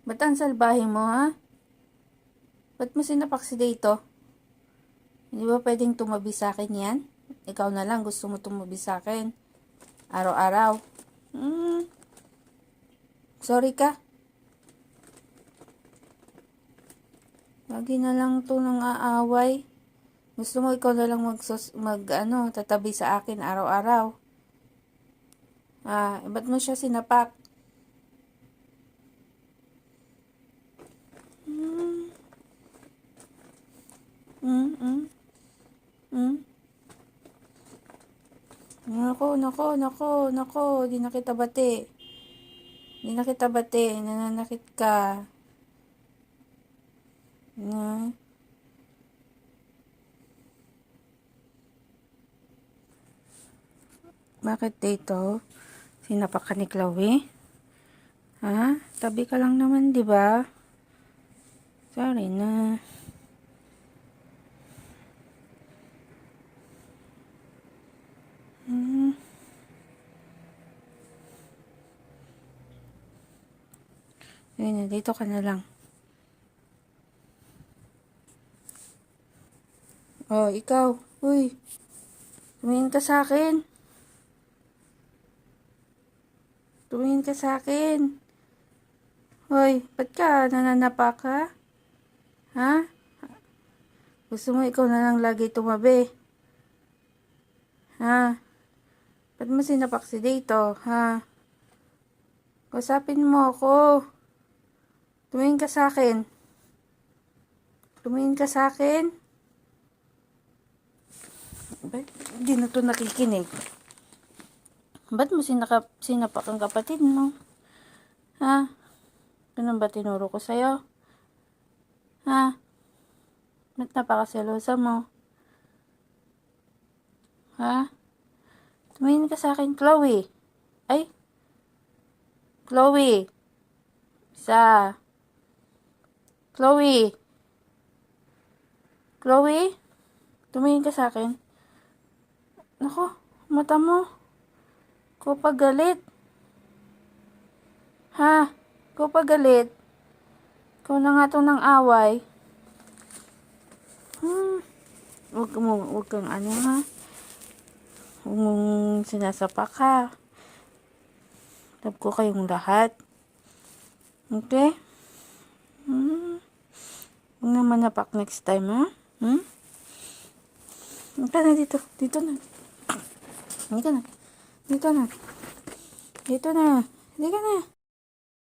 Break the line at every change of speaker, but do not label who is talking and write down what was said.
Ba't ang salbahe mo, ha? Ba't mo sinapak si dito? Hindi ba pwedeng tumabi sa akin yan? Ikaw na lang gusto mo tumabi sa akin. Araw-araw. Sorry ka. Lagi na lang to nang aaway. Gusto mo ikaw na lang tatabi sa akin araw-araw. Ba't mo siya sinapak? Nako, di na kita bati. Nananakit ka. Na. Bakit dito? Sinapak ka ni Chloe? Ha? Tabi ka lang naman, di ba? Sorry na. Ayun na, dito ka na lang. Oh, ikaw. Uy. Tumingin ka sa akin. Tumingin ka sa akin. Hoy, ba't ka nananapak, ha? Ha? Gusto mo ikaw na lang lagi tumabi? Ha? Ba't mo sinapak si dito, ha? Kausapin mo ako. Tumingin ka sa akin. Tumingin ka sa akin. Ba't hindi na to nakikinig? Ba't mo sinapak ang kapatid mo? Ha? Ganun ba tinuro ko sa'yo? Ha? Ba't napakaselosa mo? Ha? Tumingin ka sa akin, Chloe. Ay? Chloe. Isa. Chloe. Chloe? Tumingin ka sa akin. Nako, mata mo. Ko pagalit. Ha? Ko pagalit. Ikaw na nga to ng away. Huwag kang ano, ha? Huwag mong sinasapak, ha? Love ko kayong lahat. Okay? Huwag naman napak next time, ha? Ka na dito. Dito na. Dito na. Dito na. Dito na. Dito na.